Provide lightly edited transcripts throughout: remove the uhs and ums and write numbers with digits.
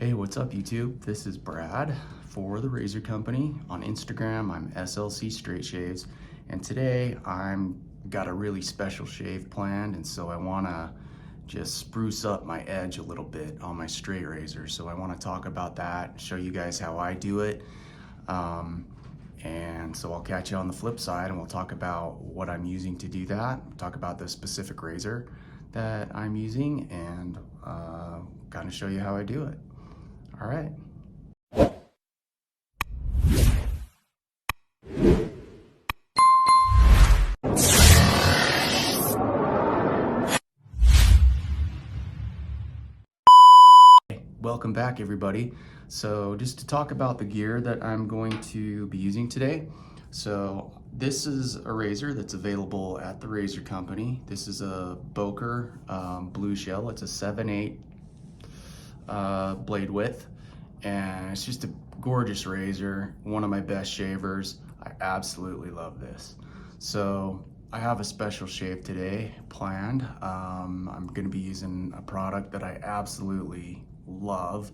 Hey, what's up YouTube? This is Brad for the Razor Company. On Instagram, I'm SLC Straight Shaves, and today I'm got a really special shave planned, and so I wanna just spruce up my edge a little bit on my straight razor. So I wanna talk about that, show you guys how I do it. And so I'll catch you on the flip side and we'll talk about what I'm using to do that, talk about the specific razor that I'm using, and kind of show you how I do it. All right. Welcome back, everybody. So just to talk about the gear that I'm going to be using today. So this is a razor that's available at the Razor Company. This is a Boker Blueshell. It's a 7/8 blade width, and it's just a gorgeous razor, one of my best shavers. I absolutely love this. So I have a special shave today planned. I'm going to be using a product that I absolutely love.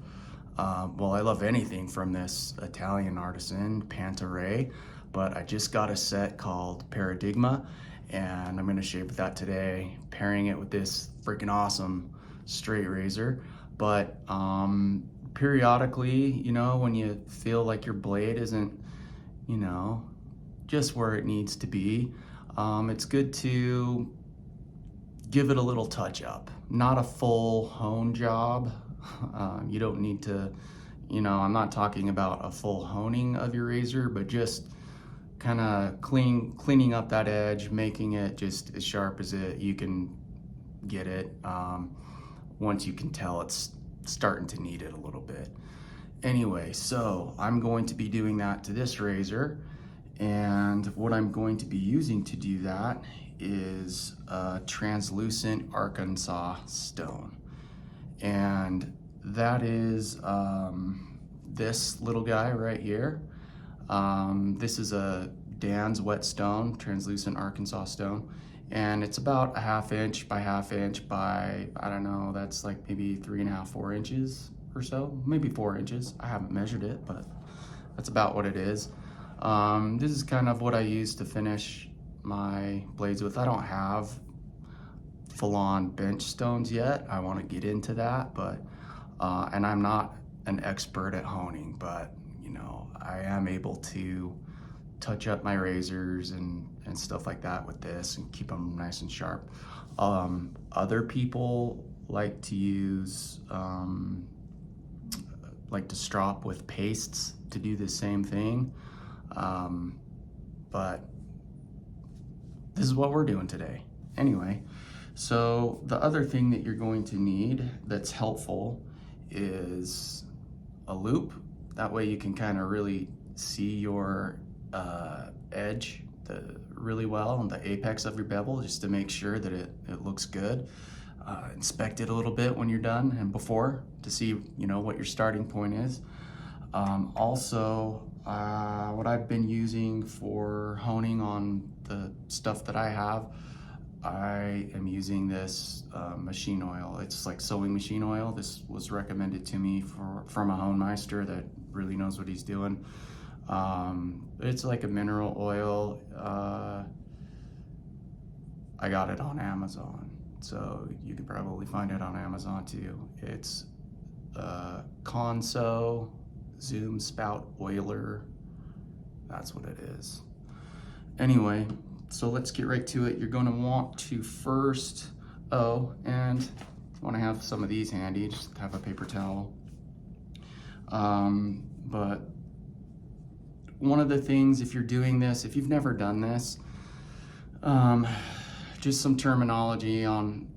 Well, I love anything from this Italian artisan, Pantaray, but I just got a set called Paradigma, and I'm going to shave with that today, pairing it with this freaking awesome straight razor. But periodically, you know, when you feel like your blade isn't, you know, just where it needs to be, it's good to give it a little touch up. Not a full hone job. You don't need to, you know, I'm not talking about a full honing of your razor, but just kind of cleaning up that edge, making it just as sharp as you can get it. Once you can tell it's starting to need it a little bit. Anyway, so I'm going to be doing that to this razor, and what I'm going to be using to do that is a translucent Arkansas stone, and that is this little guy right here. This is a Dan's Whetstone translucent Arkansas stone, and it's about a 1/2 inch by 1/2 inch by, I don't know, that's like maybe 3.5, 4 inches or so, maybe 4 inches. I haven't measured it, but that's about what it is. This is kind of what I use to finish my blades with. I don't have full-on bench stones yet. I want to get into that, but and I'm not an expert at honing, but you know, I am able to touch up my razors and stuff like that with this and keep them nice and sharp. Other people like to use like to strop with pastes to do the same thing, but this is what we're doing today. Anyway, so the other thing that you're going to need that's helpful is a loop. That way you can kind of really see your edge really well on the apex of your bevel, just to make sure that it looks good. Inspect it a little bit when you're done and before, to see, you know, what your starting point is. Also, what I've been using for honing on the stuff that I have, I am using this machine oil. It's like sewing machine oil. This was recommended to me from a hone meister that really knows what he's doing. It's like a mineral oil. I got it on Amazon, so you could probably find it on Amazon too. It's Conso Zoom Spout Oiler. That's what it is. Anyway, so let's get right to it. You're going to want to first, and you want to have some of these handy. Just have a paper towel. But one of the things, if you're doing this, if you've never done this, just some terminology on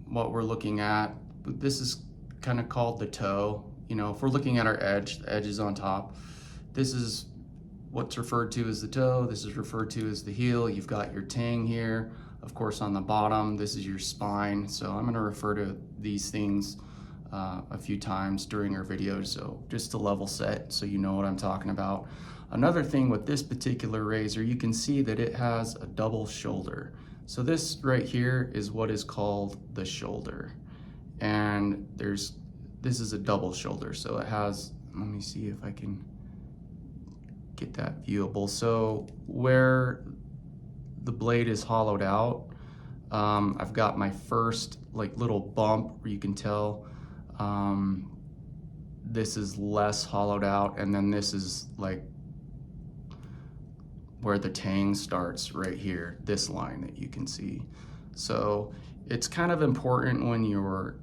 what we're looking at. This is kind of called the toe. You know, if we're looking at our edge, the edge is on top. This is what's referred to as the toe. This is referred to as the heel. You've got your tang here. Of course, on the bottom, this is your spine. So I'm going to refer to these things a few times during our video, so just to level set so you know what I'm talking about. Another thing with this particular razor, you can see that it has a double shoulder. So this right here is what is called the shoulder. And there's this is a double shoulder, so it has, let me see if I can get that viewable. So where the blade is hollowed out, I've got my first like little bump where you can tell this is less hollowed out, and then this is like where the tang starts right here, this line that you can see. So it's kind of important when you're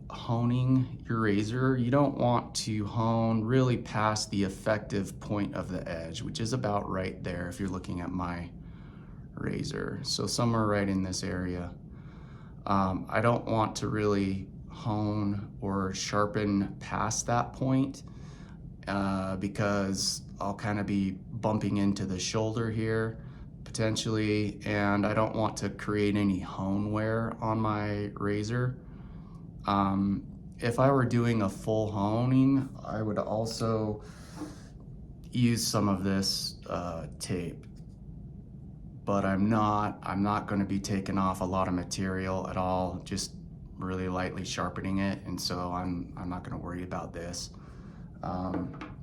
honing your razor, you don't want to hone really past the effective point of the edge, which is about right there if you're looking at my razor. So somewhere right in this area. I don't want to really hone or sharpen past that point because I'll kind of be bumping into the shoulder here potentially, and I don't want to create any hone wear on my razor. If I were doing a full honing, I would also use some of this tape, but I'm not going to be taking off a lot of material at all, just really lightly sharpening it, and so I'm not going to worry about this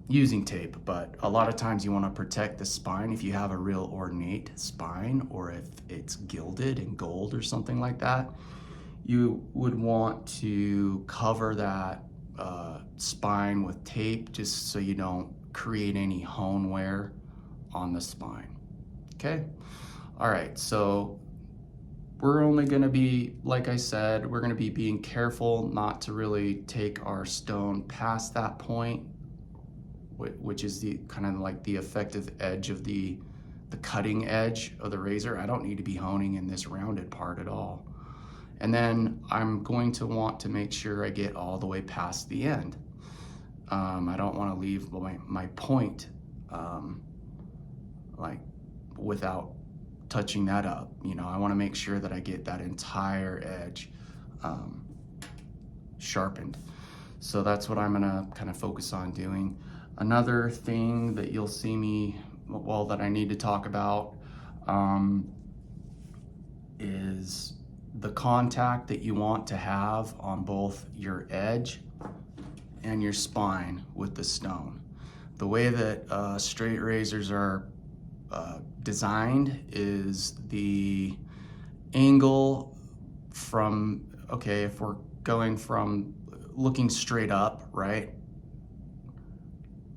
using tape. But a lot of times you want to protect the spine if you have a real ornate spine, or if it's gilded in gold or something like that. You would want to cover that spine with tape just so you don't create any hone wear on the spine. Okay? All right, so we're only gonna be, like I said, we're gonna be being careful not to really take our stone past that point, which is the kind of like the effective edge of the cutting edge of the razor. I don't need to be honing in this rounded part at all. And then I'm going to want to make sure I get all the way past the end. I don't want to leave my point like without touching that up. You know, I want to make sure that I get that entire edge sharpened. So that's what I'm gonna kind of focus on doing. Another thing that you'll see me, well, that I need to talk about is the contact that you want to have on both your edge and your spine with the stone. The way that straight razors are designed is the angle from, okay, if we're going from looking straight up, right?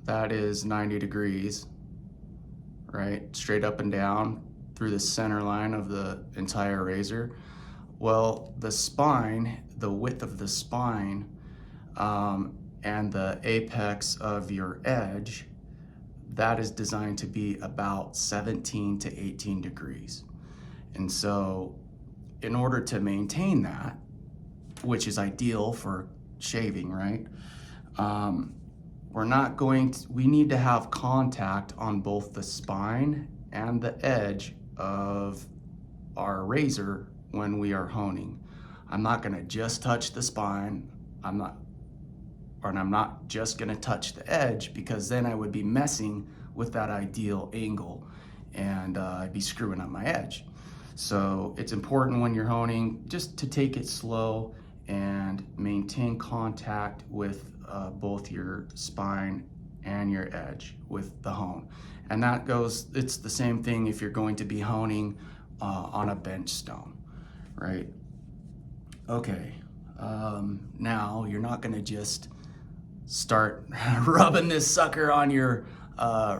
That is 90 degrees, right? Straight up and down through the center line of the entire razor. Well, the spine, the width of the spine, and the apex of your edge, that is designed to be about 17 to 18 degrees. And so in order to maintain that, which is ideal for shaving, right? We need to have contact on both the spine and the edge of our razor when we are honing. I'm not gonna just touch the spine, I'm not just gonna touch the edge, because then I would be messing with that ideal angle and I'd be screwing up my edge. So it's important when you're honing just to take it slow and maintain contact with both your spine and your edge with the hone. And that goes, it's the same thing if you're going to be honing on a bench stone, right? Okay, now you're not gonna just start rubbing this sucker on your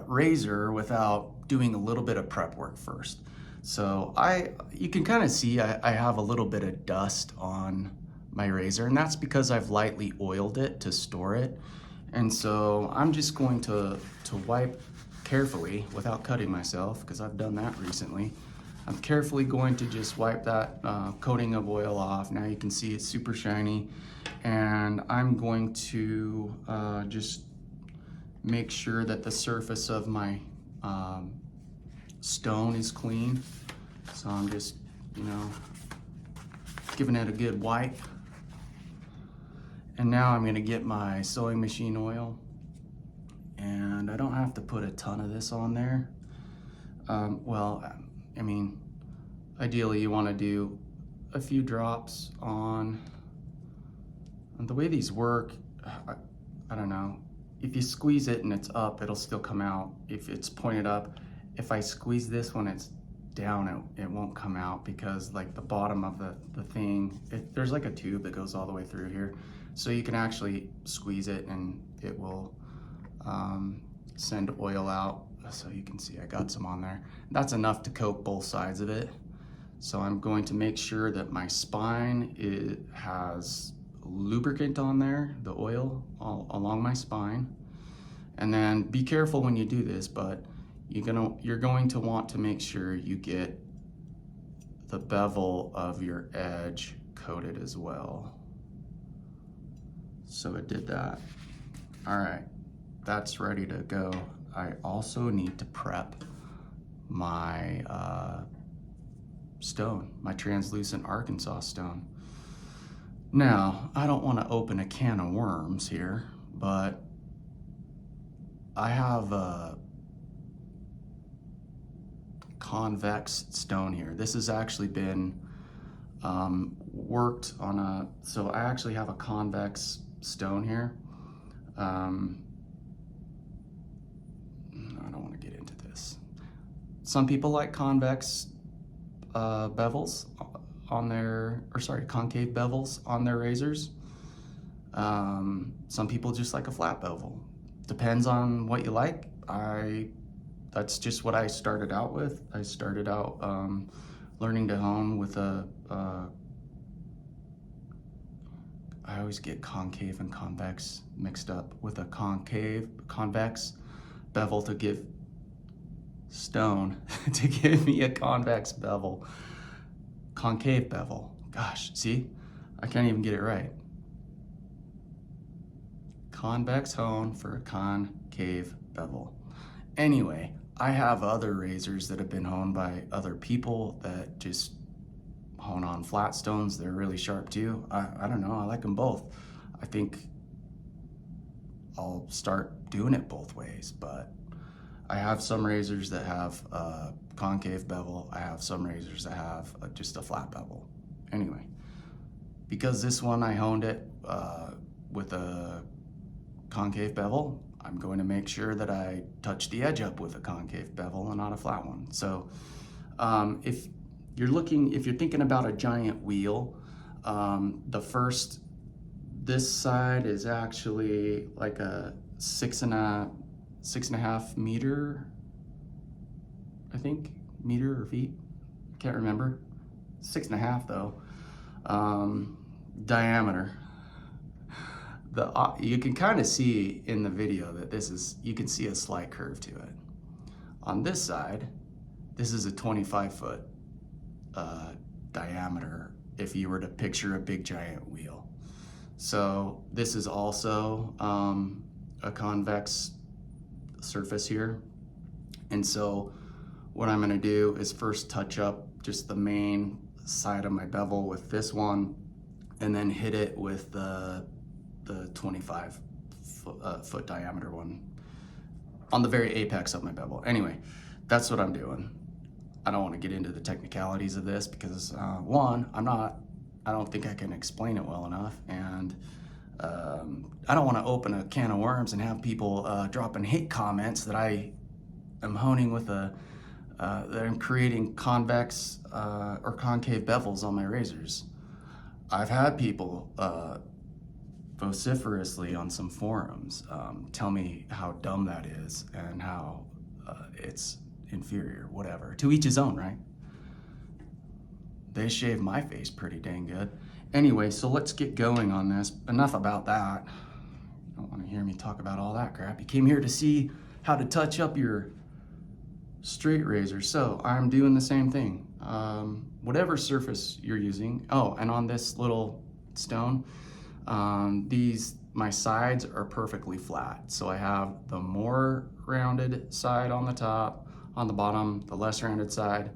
razor without doing a little bit of prep work first. So you can kind of see I have a little bit of dust on my razor, and that's because I've lightly oiled it to store it. And so I'm just going to wipe carefully without cutting myself, because I've done that recently. I'm carefully going to just wipe that coating of oil off. Now you can see it's super shiny, and I'm going to just make sure that the surface of my stone is clean. So I'm just, giving it a good wipe. And now I'm gonna get my sewing machine oil, and I don't have to put a ton of this on there. Ideally you wanna do a few drops on And the way these work, I don't know. If you squeeze it and it's up, it'll still come out. If it's pointed up, if I squeeze this when it's down, it won't come out, because like the bottom of the thing, there's like a tube that goes all the way through here. So you can actually squeeze it and it will send oil out. So you can see I got some on there. That's enough to coat both sides of it. So I'm going to make sure that my spine has lubricant on there, the oil all along my spine. And then be careful when you do this, but you're going to want to make sure you get the bevel of your edge coated as well. So it did that. All right, that's ready to go. I also need to prep my stone, my translucent Arkansas stone. Now, I don't want to open a can of worms here, but I have a convex stone here. This has actually been worked on so I actually have a convex stone here. I don't want to get into this. Some people like convex bevels on their, concave bevels on their razors. Some people just like a flat bevel. Depends on what you like. That's just what I started out with. I started out learning to hone with I always get concave and convex mixed up, with a convex bevel to give stone to give me a convex bevel. Concave bevel. Gosh, see? I can't even get it right. Convex hone for a concave bevel. Anyway, I have other razors that have been honed by other people that just hone on flat stones. They're really sharp too. I don't know, I like them both. I think I'll start doing it both ways, but I have some razors that have a concave bevel. I have some razors that have just a flat bevel. Anyway, because this one I honed it with a concave bevel, I'm going to make sure that I touch the edge up with a concave bevel and not a flat one. So if you're thinking about a giant wheel, this side is actually like a 6.5 meter, I think, meter or feet, can't remember, 6.5 though, diameter. You can kind of see in the video that you can see a slight curve to it. On this side, this is a 25-foot diameter if you were to picture a big giant wheel. So this is also a convex surface here. And so what I'm gonna do is first touch up just the main side of my bevel with this one, and then hit it with the 25-foot diameter one on the very apex of my bevel. Anyway, that's what I'm doing. I don't want to get into the technicalities of this because one, I don't think I can explain it well enough, and I don't want to open a can of worms and have people dropping hate comments that I am honing with that I'm creating convex or concave bevels on my razors. I've had people vociferously on some forums tell me how dumb that is and how it's inferior, whatever. To each his own, right? They shave my face pretty dang good. Anyway, so let's get going on this. Enough about that. You don't want to hear me talk about all that crap. You came here to see how to touch up your straight razor. So I'm doing the same thing. Whatever surface you're using. Oh, and on this little stone, my sides are perfectly flat. So I have the more rounded side on the top, on the bottom, the less rounded side.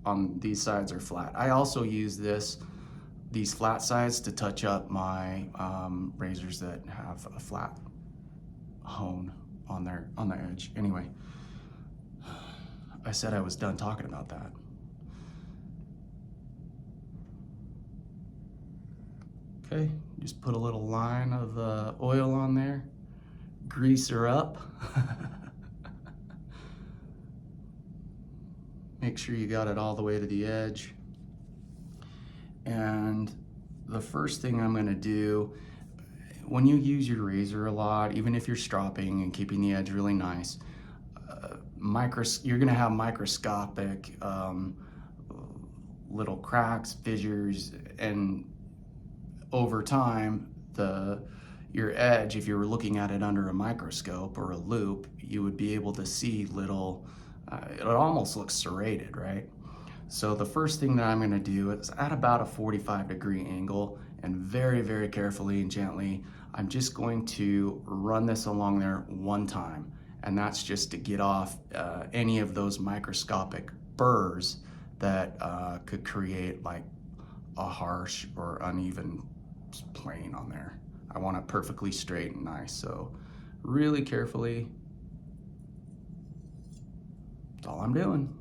On these sides are flat. I also use these flat sides to touch up my razors that have a flat hone on their edge. Anyway, I said I was done talking about that. Okay, just put a little line of oil on there, grease her up. Make sure you got it all the way to the edge. And the first thing I'm gonna do, when you use your razor a lot, even if you're stropping and keeping the edge really nice, you're gonna have microscopic little cracks, fissures, and over time, your edge, if you were looking at it under a microscope or a loop, you would be able to see little, it almost looks serrated, right? So the first thing that I'm gonna do is at about a 45-degree angle, and very, very carefully and gently, I'm just going to run this along there one time. And that's just to get off any of those microscopic burrs that could create like a harsh or uneven plane on there. I want it perfectly straight and nice, so really carefully. That's all I'm doing.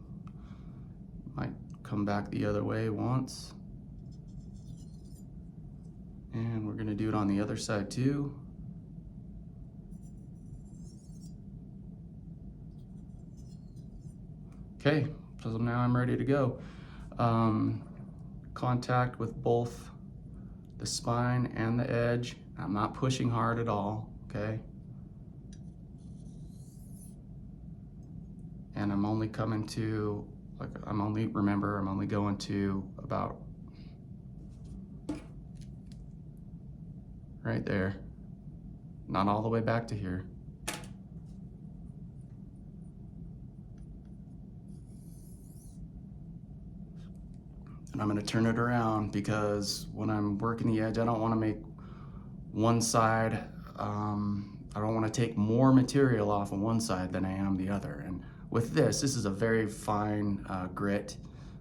Might come back the other way once. And we're gonna do it on the other side too. Okay, so now I'm ready to go. Contact with both the spine and the edge. I'm not pushing hard at all, okay? And I'm only coming to, remember, I'm only going to about right there. Not all the way back to here. And I'm gonna turn it around because when I'm working the edge, I don't wanna make one side, I don't wanna take more material off of one side than I am the other. And with this is a very fine grit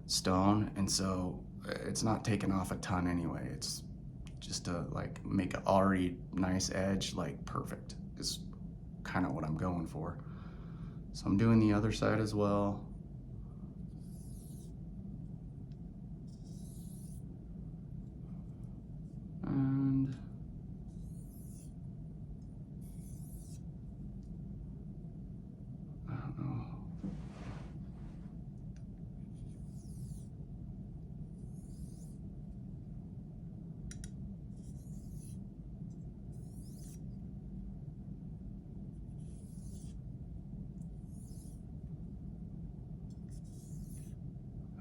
stone, and so it's not taking off a ton anyway. It's just to like make an already nice edge, like perfect, is kind of what I'm going for. So I'm doing the other side as well. And I don't know.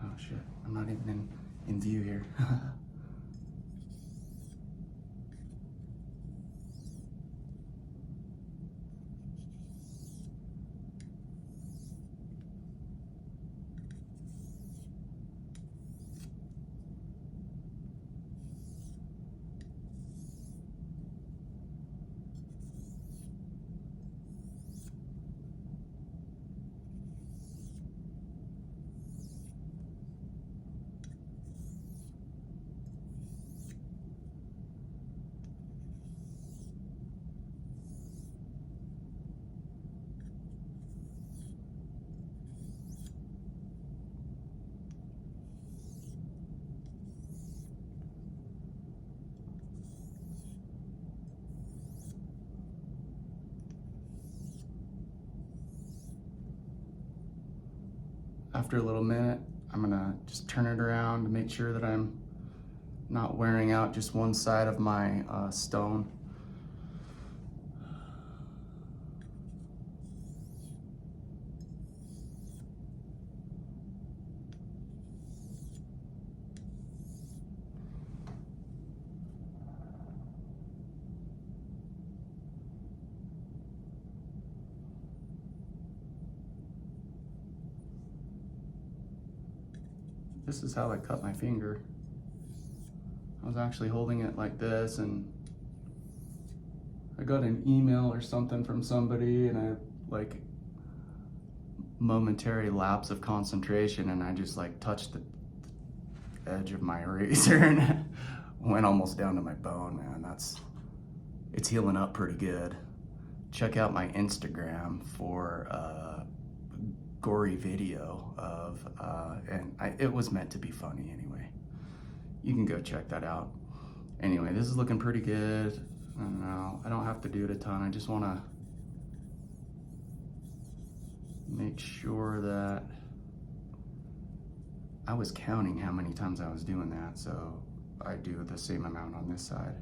Oh shit, I'm not even in view here. After a little minute, I'm gonna just turn it around to make sure that I'm not wearing out just one side of my stone. This is how I cut my finger. I was actually holding it like this, and I got an email or something from somebody, and I like momentary lapse of concentration, and I just like touched the edge of my razor and it went almost down to my bone, man. It's healing up pretty good. Check out my Instagram for gory video of, it was meant to be funny anyway. You can go check that out. Anyway, this is looking pretty good. I don't know, I don't have to do it a ton. I just want to make sure that I was counting how many times I was doing that, so I do the same amount on this side.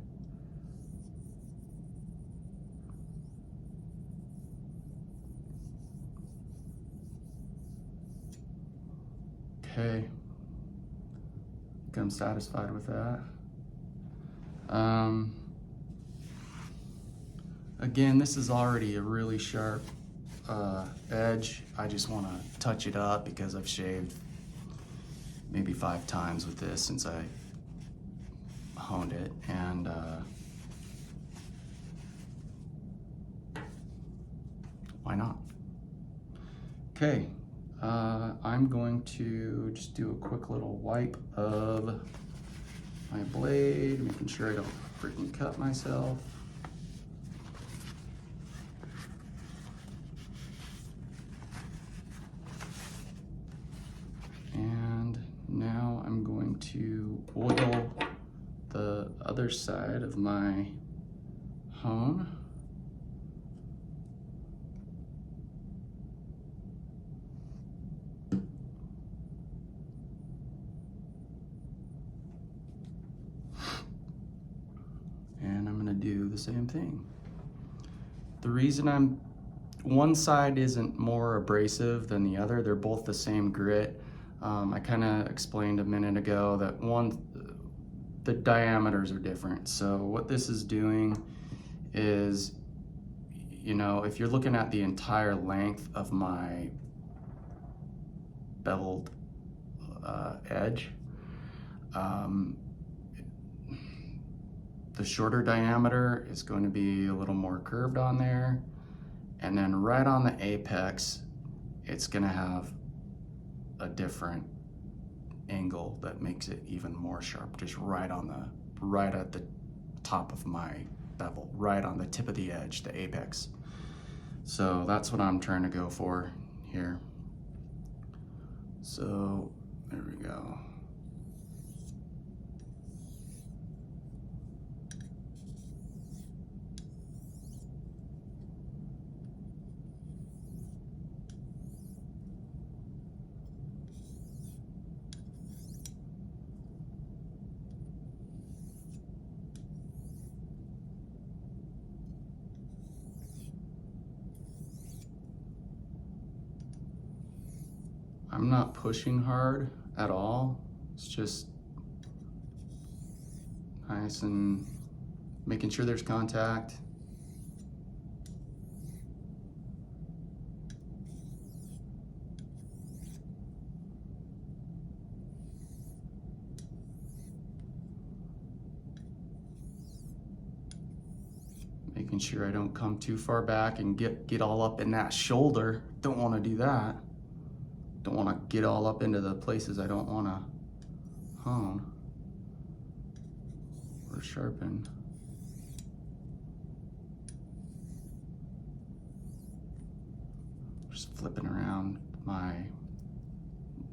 Okay, I think I'm satisfied with that. Again, this is already a really sharp edge. I just want to touch it up because I've shaved maybe 5 times with this since I honed it, and why not? Okay, I'm going to just do a quick little wipe of my blade, making sure I don't freaking cut myself. And now I'm going to oil the other side of my hone. And I'm gonna do the same thing. The reason one side isn't more abrasive than the other, they're both the same grit. I kind of explained a minute ago that the diameters are different. So what this is doing is, you know, if you're looking at the entire length of my beveled edge, the shorter diameter is going to be a little more curved on there, and then right on the apex it's going to have a different angle that makes it even more sharp, just right at the top of my bevel, right on the tip of the edge, the apex. So that's what I'm trying to go for here. So there we go. I'm not pushing hard at all. It's just nice and making sure there's contact. Making sure I don't come too far back and get all up in that shoulder. Don't want to do that. Don't want to get all up into the places I don't want to hone or sharpen. Just flipping around my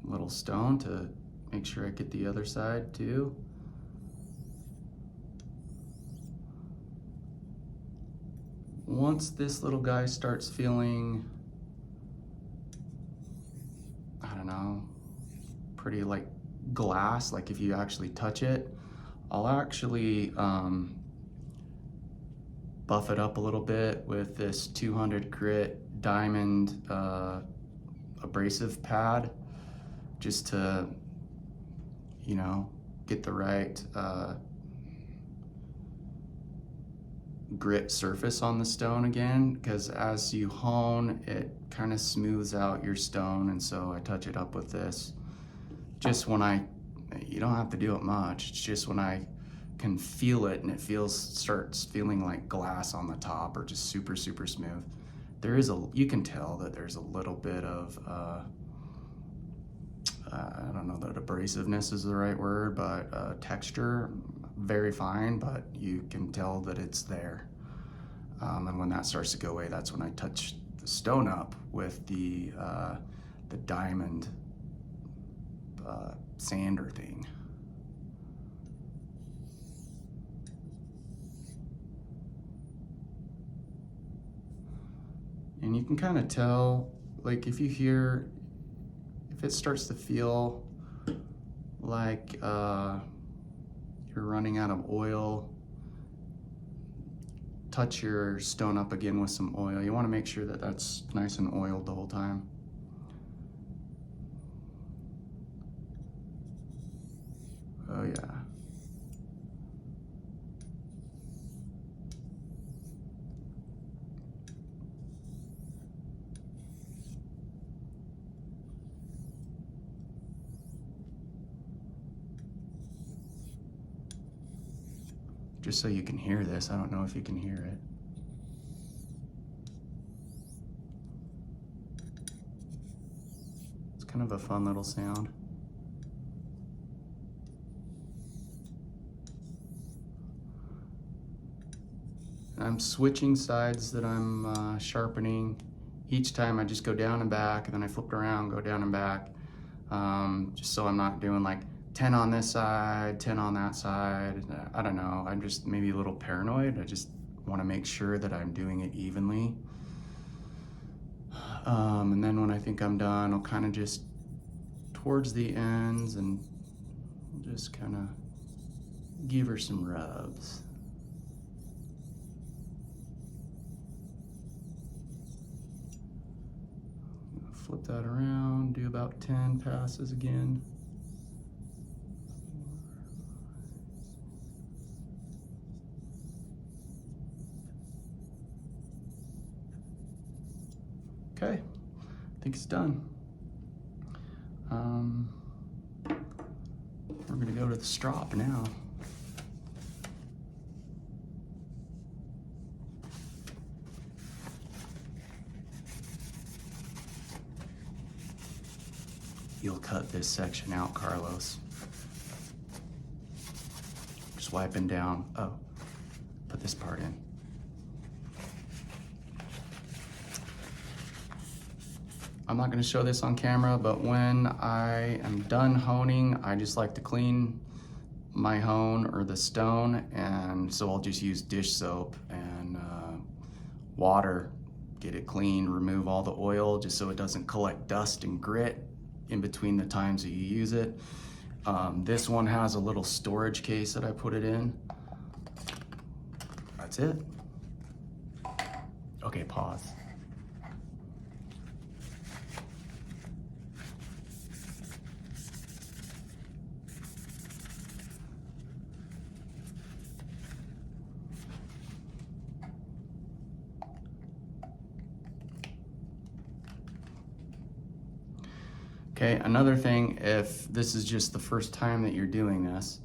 little stone to make sure I get the other side too. Once this little guy starts feeling, I don't know, pretty like glass, like if you actually touch it, I'll actually buff it up a little bit with this 200 grit diamond abrasive pad, just to, you know, get the right grit surface on the stone again, because as you hone, it kind of smooths out your stone, and so I touch it up with this. Just when you don't have to do it much, it's just when I can feel it and it starts feeling like glass on the top, or just super, super smooth. You can tell that there's a little bit of, I don't know that abrasiveness is the right word, but texture, very fine, but you can tell that it's there. And when that starts to go away, that's when I touch the stone up with the diamond sander thing. And you can kind of tell, like if it starts to feel like you're running out of oil, touch your stone up again with some oil. You want to make sure that that's nice and oiled the whole time. Oh yeah. Just so you can hear this, I don't know if you can hear it. It's kind of a fun little sound. I'm switching sides that I'm sharpening. Each time I just go down and back, and then I flip it around, go down and back, just so I'm not doing like 10 on this side, 10 on that side. I don't know, I'm just maybe a little paranoid. I just want to make sure that I'm doing it evenly. And then when I think I'm done, I'll kind of just towards the ends and just kind of give her some rubs. Flip that around, do about 10 passes again. Okay, I think it's done. We're gonna go to the strop now. You'll cut this section out, Carlos. Just wiping down. Oh, put this part in. I'm not going to show this on camera, but when I am done honing, I just like to clean my hone or the stone, and so I'll just use dish soap and water, get it clean, remove all the oil just so it doesn't collect dust and grit in between the times that you use it. This one has a little storage case that I put it in. That's it. Okay, pause. Okay, another thing, if this is just the first time that you're doing this,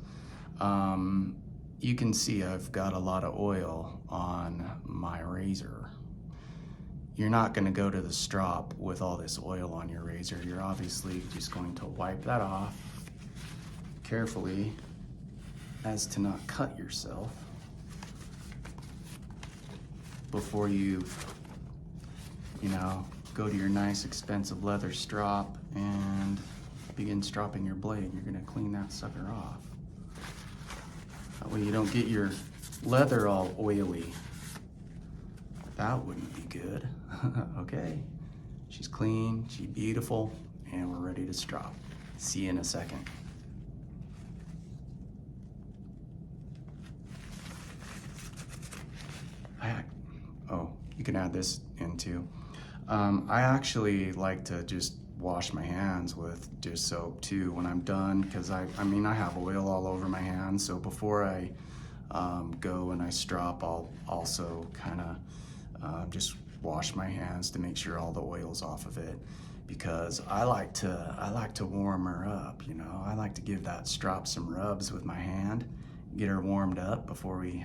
you can see I've got a lot of oil on my razor. You're not going to go to the strop with all this oil on your razor. You're obviously just going to wipe that off carefully as to not cut yourself before you go to your nice expensive leather strop and begin stropping your blade. You're gonna clean that sucker off. That way you don't get your leather all oily. That wouldn't be good. Okay, she's clean, she's beautiful, and we're ready to strop. See you in a second. Oh, you can add this in too. I actually like to just wash my hands with dish soap too when I'm done, because I have oil all over my hands. So before I go and I strop, I'll also kind of just wash my hands to make sure all the oil's off of it, because I like to warm her up. I like to give that strop some rubs with my hand, get her warmed up before we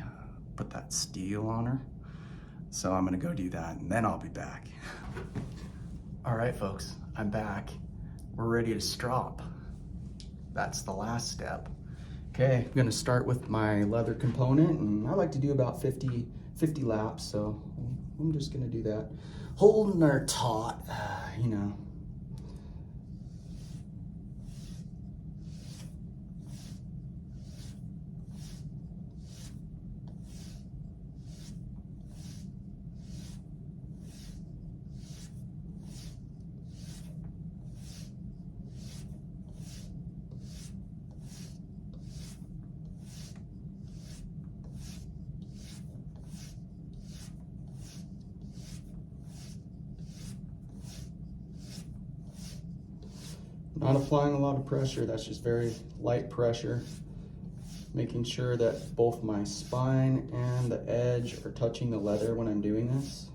put that steel on her. So I'm gonna go do that and then I'll be back. All right, folks, I'm back. We're ready to strop. That's the last step. Okay, I'm gonna start with my leather component, and I like to do about 50 laps, so I'm just gonna do that. Holding her taut, Not applying a lot of pressure, that's just very light pressure. Making sure that both my spine and the edge are touching the leather when I'm doing this.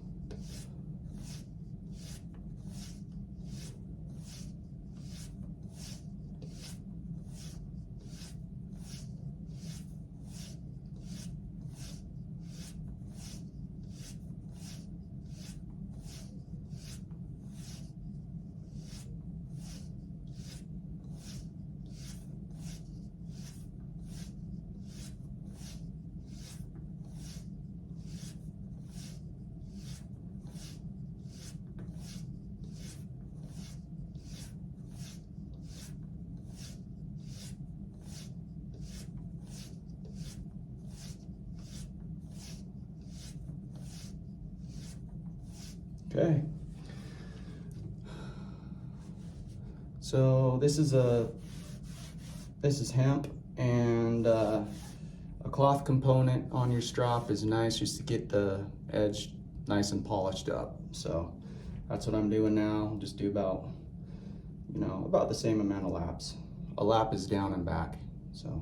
Okay. So this is hemp, and a cloth component on your strop is nice just to get the edge nice and polished up. So that's what I'm doing now. Just do about, about the same amount of laps. A lap is down and back, so.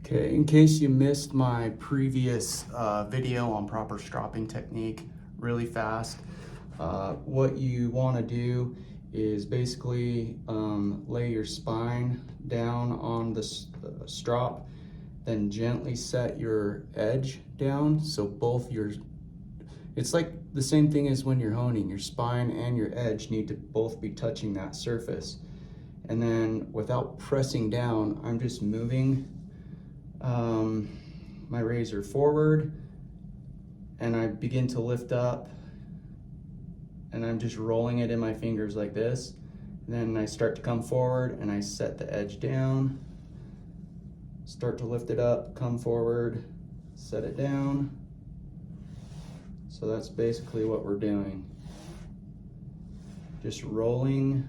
Okay, in case you missed my previous video on proper stropping technique, really fast, what you want to do is basically lay your spine down on the strop, then gently set your edge down. So it's like the same thing as when you're honing. Your spine and your edge need to both be touching that surface. And then without pressing down, I'm just moving my razor forward, and I begin to lift up, and I'm just rolling it in my fingers like this. And then I start to come forward and I set the edge down, start to lift it up, come forward, set it down. So that's what we're doing. Just rolling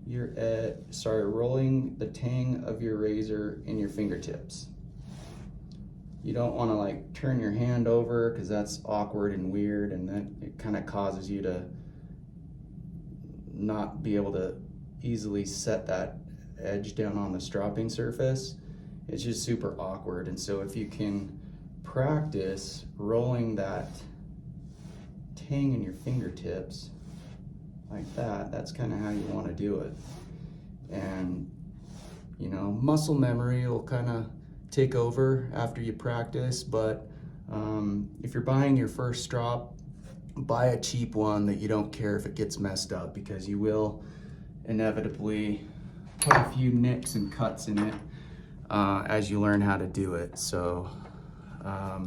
rolling the tang of your razor in your fingertips. You don't want to like turn your hand over, because that's awkward and weird, and then it kind of causes you to not be able to easily set that edge down on the stropping surface. It's just super awkward. And so if you can practice rolling that tang in your fingertips like that, that's kind of how you want to do it. And muscle memory will kind of take over after you practice, but if you're buying your first strop, buy a cheap one that you don't care if it gets messed up, because you will inevitably put a few nicks and cuts in it as you learn how to do it. So I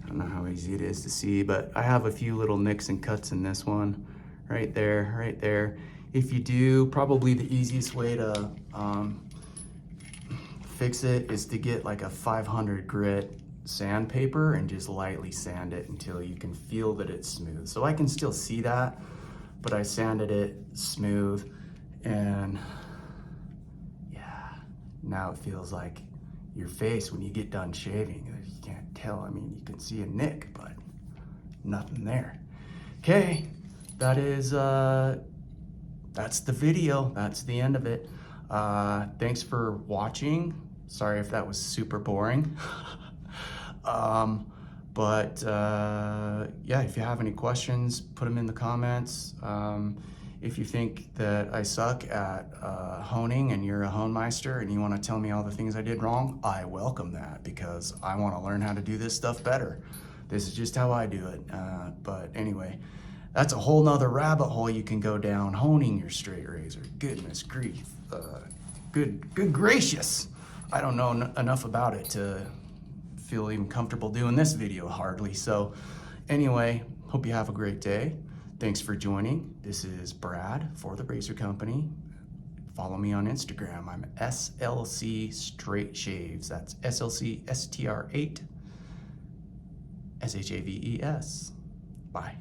don't know how easy it is to see, but I have a few little nicks and cuts in this one right there, right there. If you do, probably the easiest way to fix it is to get like a 500 grit sandpaper and just lightly sand it until you can feel that it's smooth. So I can still see that, but I sanded it smooth, and yeah, now it feels like your face when you get done shaving. You can't tell, I mean, you can see a nick, but nothing there. Okay, that's the video. That's the end of it. Thanks for watching. Sorry if that was super boring. Yeah, if you have any questions, put them in the comments. If you think that I suck at honing and you're a honemeister and you want to tell me all the things I did wrong, I welcome that, because I want to learn how to do this stuff better. This is just how I do it. But anyway, that's a whole nother rabbit hole you can go down, honing your straight razor. Goodness grief. Good gracious. I don't know enough about it to feel even comfortable doing this video hardly. So anyway, hope you have a great day. Thanks for joining. This is Brad for The Razor Company. Follow me on Instagram. I'm SLC Straight Shaves. That's SLC STR8 SHAVES. Bye.